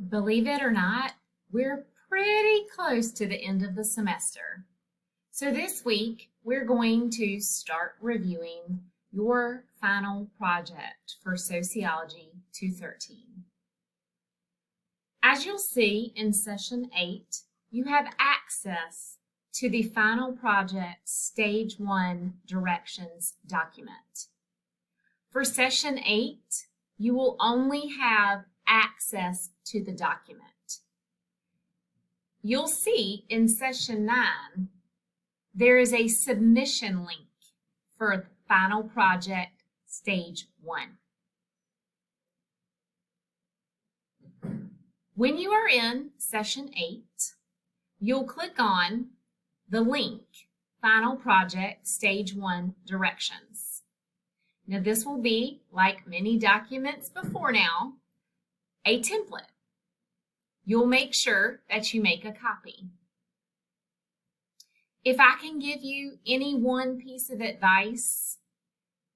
Believe it or not, we're pretty close to the end of the semester. So this week, we're going to start reviewing your final project for Sociology 213. As you'll see in Session 8, you have access to the final project Stage 1 Directions document. For Session 8, you will only have access to the document. You'll see in Session 9, there is a submission link for Final Project Stage 1. When you are in Session 8, you'll click on the link, Final Project Stage 1 Directions. Now this will be, like many documents before now, a template. You'll make sure that you make a copy. If I can give you any one piece of advice,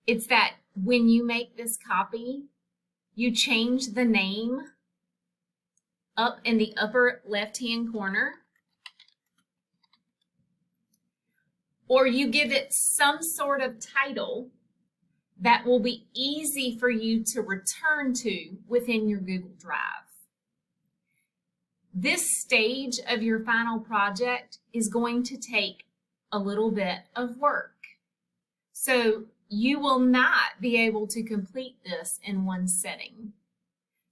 it's that when you make this copy, you change the name up in the upper left-hand corner, or you give it some sort of title that will be easy for you to return to within your Google Drive. This stage of your final project is going to take a little bit of work. So you will not be able to complete this in one setting.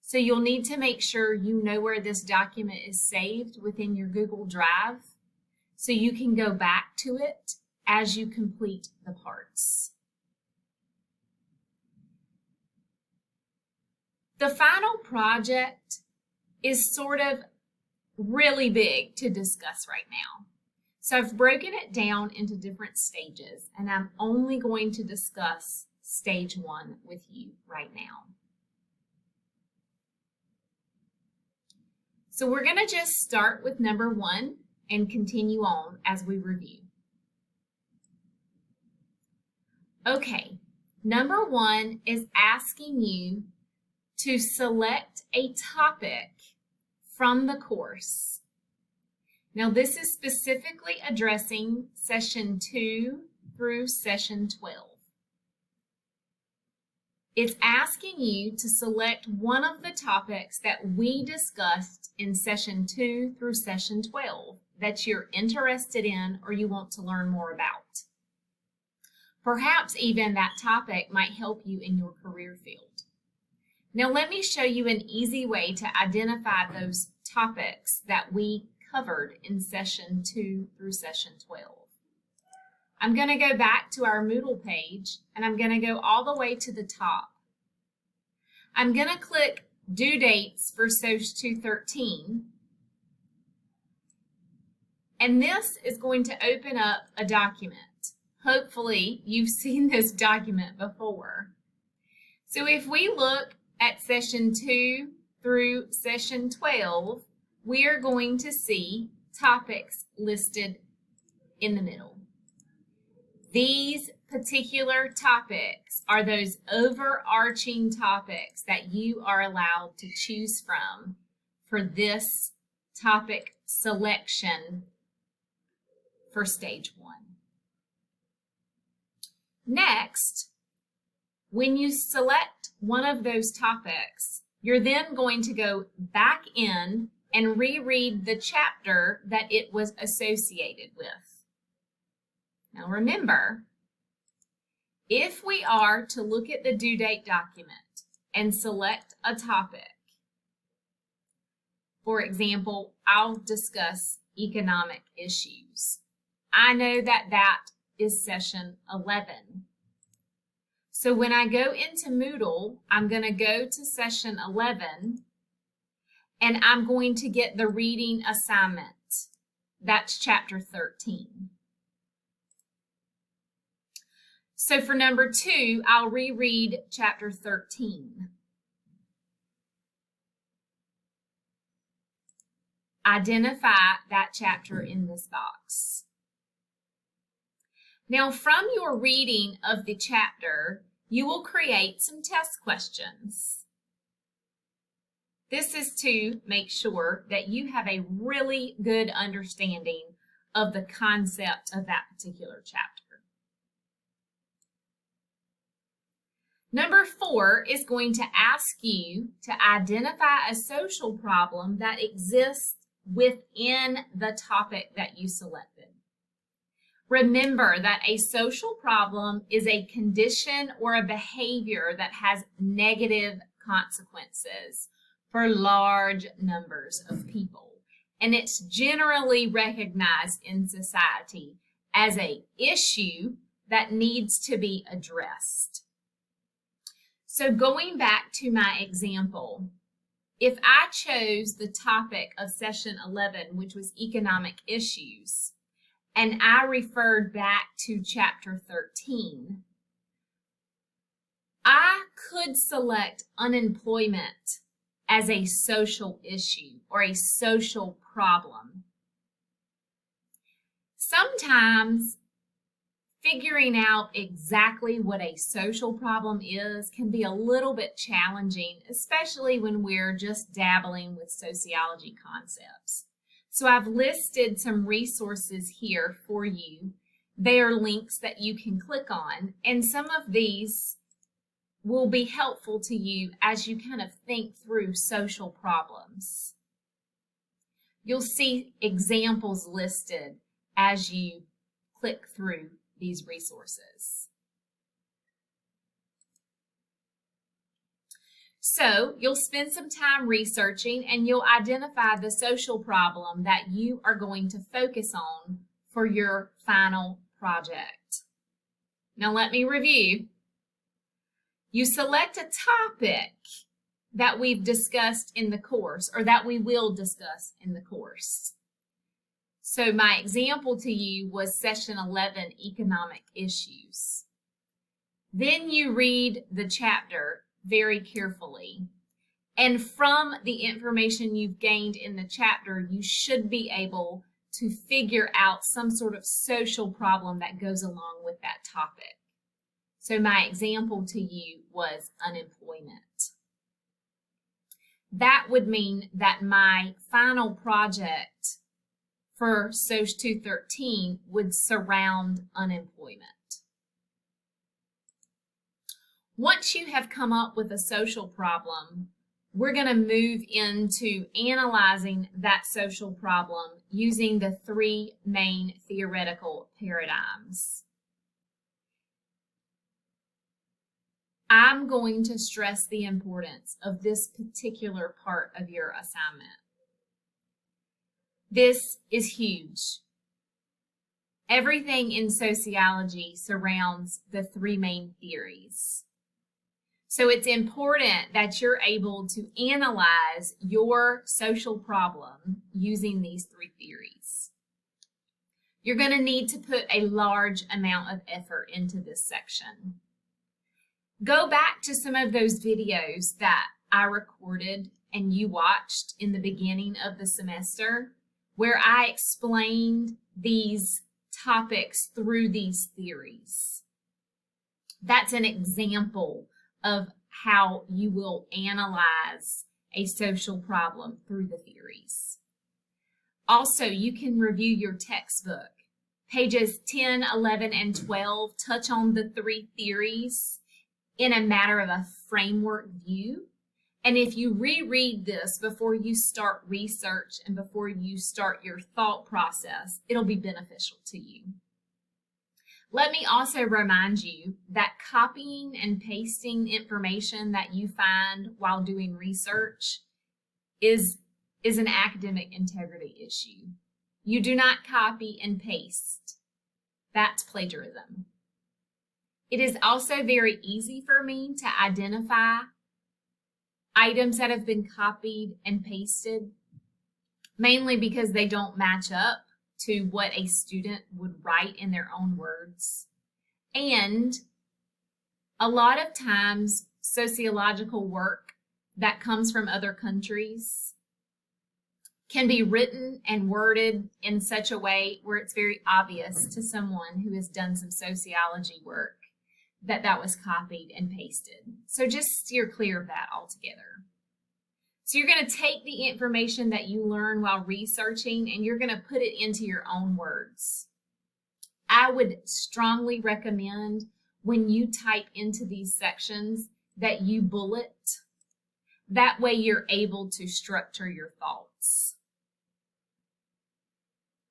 So you'll need to make sure you know where this document is saved within your Google Drive so you can go back to it as you complete the parts. The final project is sort of really big to discuss right now. So I've broken it down into different stages, and I'm only going to discuss Stage 1 with you right now. So we're going to just start with number 1 and continue on as we review. Okay, number 1 is asking you to select a topic from the course. Now this is specifically addressing Session 2 through Session 12. It's asking you to select one of the topics that we discussed in Session 2 through Session 12 that you're interested in or you want to learn more about. Perhaps even that topic might help you in your career field. Now let me show you an easy way to identify those topics that we covered in Session 2 through Session 12. I'm going to go back to our Moodle page and I'm going to go all the way to the top. I'm going to click Due Dates for Soc 213, and this is going to open up a document. Hopefully you've seen this document before. So if we look at Session 2 through Session 12, we are going to see topics listed in the middle. These particular topics are those overarching topics that you are allowed to choose from for this topic selection for Stage 1. Next, when you select one of those topics, you're then going to go back in and reread the chapter that it was associated with. Now remember, if we are to look at the due date document and select a topic, for example, I'll discuss economic issues. I know that that is Session 11. So when I go into Moodle, I'm going to go to Session 11 and I'm going to get the reading assignment. That's Chapter 13. So for number 2, I'll reread Chapter 13. Identify that chapter in this box. Now from your reading of the chapter, you will create some test questions. This is to make sure that you have a really good understanding of the concept of that particular chapter. Number 4 is going to ask you to identify a social problem that exists within the topic that you selected. Remember that a social problem is a condition or a behavior that has negative consequences for large numbers of people, and it's generally recognized in society as an issue that needs to be addressed. So going back to my example, if I chose the topic of session 11, which was economic issues, and I referred back to chapter 13, I could select unemployment as a social issue or a social problem. Sometimes figuring out exactly what a social problem is can be a little bit challenging, especially when we're just dabbling with sociology concepts. So I've listed some resources here for you. They are links that you can click on, and some of these will be helpful to you as you kind of think through social problems. You'll see examples listed as you click through these resources. So you'll spend some time researching and you'll identify the social problem that you are going to focus on for your final project. Now let me review. You select a topic that we've discussed in the course or that we will discuss in the course. So my example to you was session 11, economic issues. Then you read the chapter very carefully. And from the information you've gained in the chapter, you should be able to figure out some sort of social problem that goes along with that topic. So my example to you was unemployment. That would mean that my final project for SOC 213 would surround unemployment. Once you have come up with a social problem, we're going to move into analyzing that social problem using the 3 main theoretical paradigms. I'm going to stress the importance of this particular part of your assignment. This is huge. Everything in sociology surrounds the 3 main theories. So it's important that you're able to analyze your social problem using these 3 theories. You're going to need to put a large amount of effort into this section. Go back to some of those videos that I recorded and you watched in the beginning of the semester, where I explained these topics through these theories. That's an example of how you will analyze a social problem through the theories. Also, you can review your textbook. Pages 10, 11, and 12 touch on the 3 theories in a matter of a framework view. And if you reread this before you start research and before you start your thought process, it'll be beneficial to you. Let me also remind you that copying and pasting information that you find while doing research is an academic integrity issue. You do not copy and paste. That's plagiarism. It is also very easy for me to identify items that have been copied and pasted, mainly because they don't match up to what a student would write in their own words. And a lot of times, sociological work that comes from other countries can be written and worded in such a way where it's very obvious to someone who has done some sociology work that that was copied and pasted. So just steer clear of that altogether. So you're going to take the information that you learn while researching and you're going to put it into your own words. I would strongly recommend when you type into these sections that you bullet. That way you're able to structure your thoughts.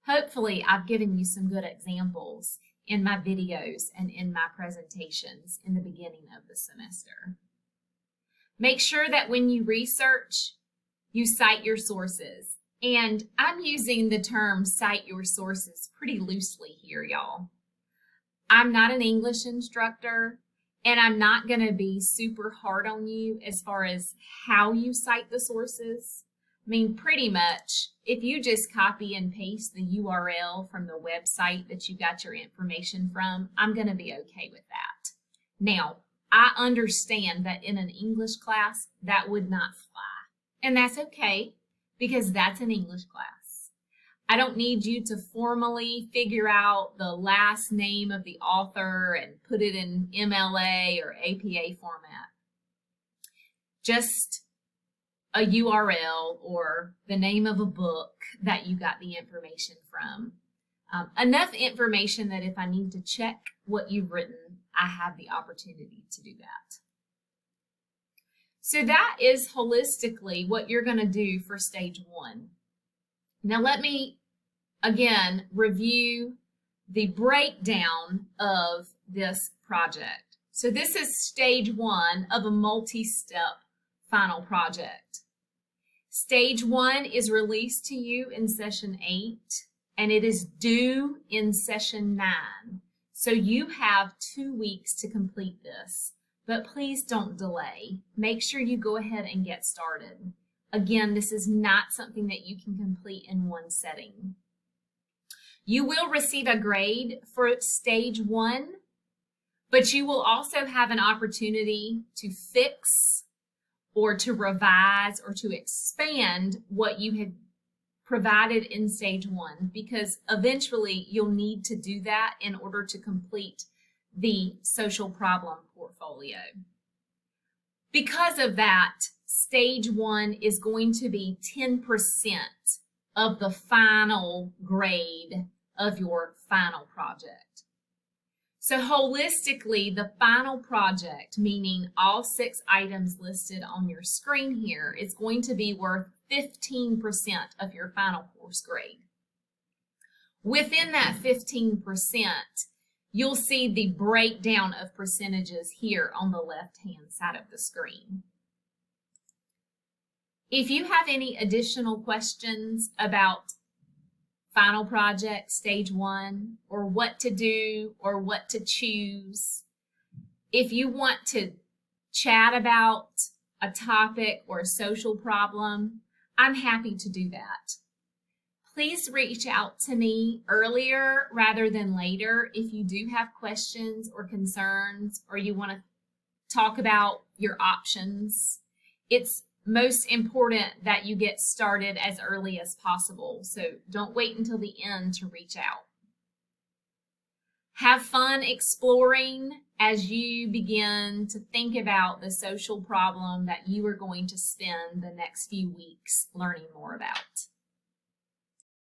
Hopefully I've given you some good examples in my videos and in my presentations in the beginning of the semester. Make sure that when you research, you cite your sources. And I'm using the term cite your sources pretty loosely here, y'all. I'm not an English instructor, and I'm not going to be super hard on you as far as how you cite the sources. I mean, pretty much, if you just copy and paste the URL from the website that you got your information from, I'm going to be okay with that. Now, I understand that in an English class, that would not fly. And that's okay, because that's an English class. I don't need you to formally figure out the last name of the author and put it in MLA or APA format. Just a URL or the name of a book that you got the information from. Enough information that if I need to check what you've written, I have the opportunity to do that. So that is holistically what you're going to do for stage 1. Now let me again review the breakdown of this project. So this is stage 1 of a multi-step final project. Stage 1 is released to you in session 8 and it is due in session 9. So you have 2 weeks to complete this, but please don't delay. Make sure you go ahead and get started. Again, this is not something that you can complete in one setting. You will receive a grade for stage 1, but you will also have an opportunity to fix or to revise or to expand what you had provided in stage 1, because eventually you'll need to do that in order to complete the social problem portfolio. Because of that, stage 1 is going to be 10% of the final grade of your final project. So holistically, the final project, meaning all 6 items listed on your screen here, is going to be worth 15% of your final course grade. Within that 15%, you'll see the breakdown of percentages here on the left-hand side of the screen. If you have any additional questions about final project, stage 1, or what to do or what to choose, if you want to chat about a topic or a social problem, I'm happy to do that. Please reach out to me earlier rather than later if you do have questions or concerns or you want to talk about your options. It's most important that you get started as early as possible, so don't wait until the end to reach out. Have fun exploring as you begin to think about the social problem that you are going to spend the next few weeks learning more about.